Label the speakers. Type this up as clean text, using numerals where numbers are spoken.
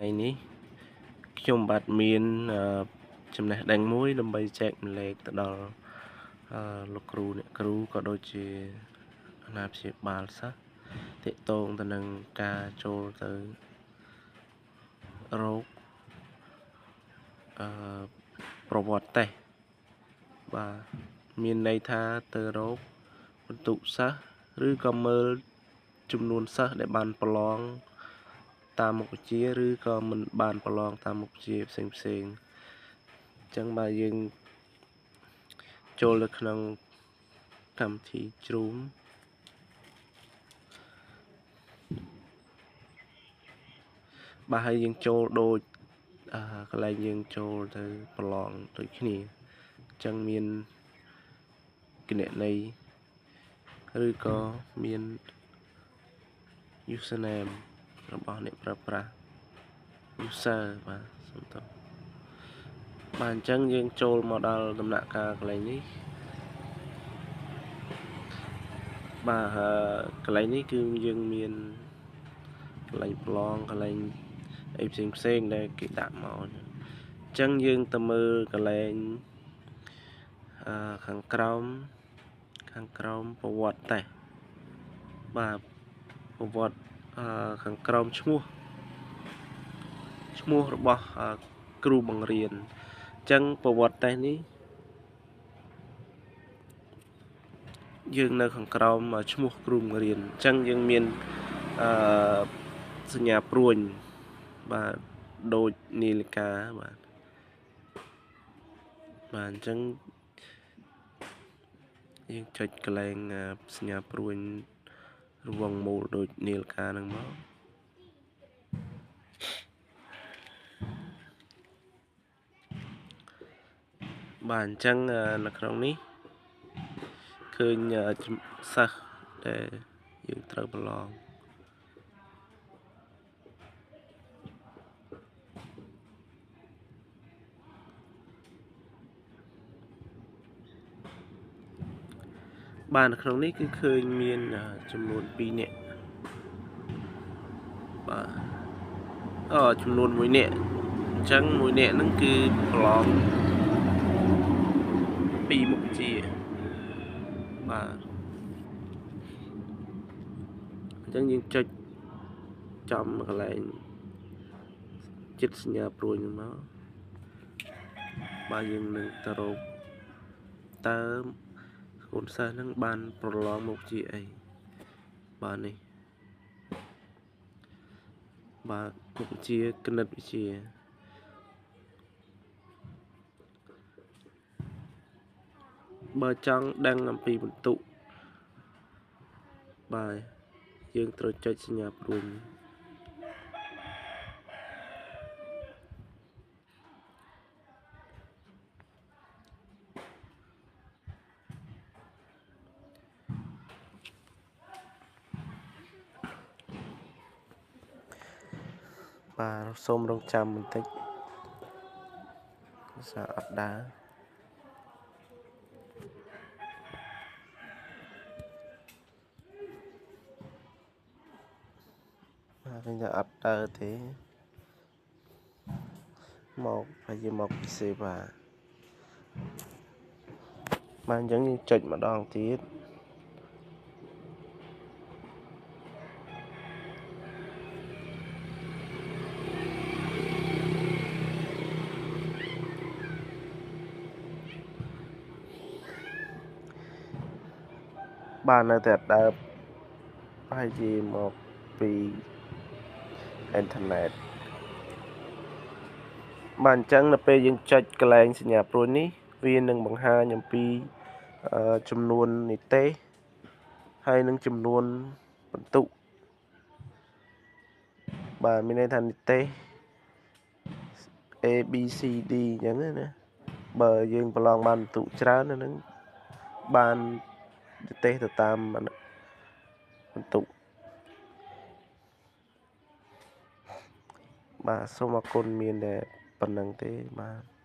Speaker 1: ngày níខ្ញុំបាទមានចំណេះដឹងមួយដើម្បីចែកម្លែកទៅដល់លោកគ្រូអ្នកគ្រូក៏ដូចជាអាណាព្យាបាលសិស្សទាក់ទងទៅនឹងការចូលទៅរោគប្រវត្តិតេស្តបាទមានន័យថាទៅរោគបន្ទុកសិស្សឬក៏មើលចំនួនសិស្សដែលបានប្រឡងតាមមុខវិជ្ជាឬក៏មិនបានប្រឡងតាមមុខវិជ្ជាផ្សេងអញ្ចឹងបើយើងចូលទៅក្នុងកម្មវិធីជ្រូមបាទហើយយើងចូលដូចកន្លែងយើងចូលទៅប្រឡងដូចគ្នាអញ្ចឹងមានគណនីឬក៏មាន username របស់អ្នកប្រើប្រាស់ user បាទសុំទោសបាទអញ្ចឹងយើងចូលមកដល់ដំណាក់កាលកន្លែងនេះបាទកន្លែងនេះគឺយើងមានកន្លែងប្រឡងកន្លែងអីផ្សេងដែលគេដាក់មកអញ្ចឹងយើងទៅមើលកន្លែងខាងក្រោមប្រវត្តិតេស្តបាទប្រវត្តិខាងក្រោមឈ្មោះរបស់គ្រូបង្រៀនអញ្ចឹងប្រវត្តិតេស្តនេះយើងនៅខាងក្រោមឈ្មោះគ្រូបង្រៀនអញ្ចឹងយើងមានសញ្ញាព្រួញបាទដូចនាឡិកាបាទអញ្ចឹងយើងចុចកន្លែងសញ្ញាព្រួញរង្វង់មូលដូចនាឡិកាហ្នឹងមកបាទអញ្ចឹងនៅក្នុងនេះឃើញសិស្សដែលយើងត្រូវប្រឡងបាទនៅក្នុងនេះគឺឃើញមានចំនួន2នាក់បាទចំនួន1នាក់អញ្ចឹង1នាក់ហ្នឹងគឺប្រឡង2មុខវិជ្ជាបាទអញ្ចឹងយើងចុចចំកន្លែងចិត្តសញ្ញាព្រួយហ្នឹងមកបាទយើងនឹងទៅរកតើកូនសិស្សហ្នឹងបានប្រឡងមុខវិជ្ជាអីបាទនេះបាទមុខវិជ្ជាគណិតវិទ្យាបើចង់ដឹងអំពីបន្ទុកបាទយើងត្រូវចុចសញ្ញាព្រួយបាទសូមរងចាំបន្តិចសារអត់ដើរបាទឃើញថាអត់ដើរទេមកហើយយើងមកពីសេវាបាទអញ្ចឹងយើងចុចម្ដងទៀតបាទនៅតែដើរប្រហែលជាមកពីអ៊ីនធឺណិតបាទអញ្ចឹងនៅពេលយើងចុចកន្លែងសញ្ញាព្រួយនេះវានឹងបង្ហាញអំពីចំនួននិទេសហើយនឹងចំនួនបន្ទុកបាទមានន័យថានិទេស A B C D អញ្ចឹងណាបើយើងប្រឡងបានបន្ទុកច្រើនអាហ្នឹងបាននិទេសទៅតាមបន្ទុកបាទសូមអរគុណមានតែប៉ុណ្្នឹងទេបាទ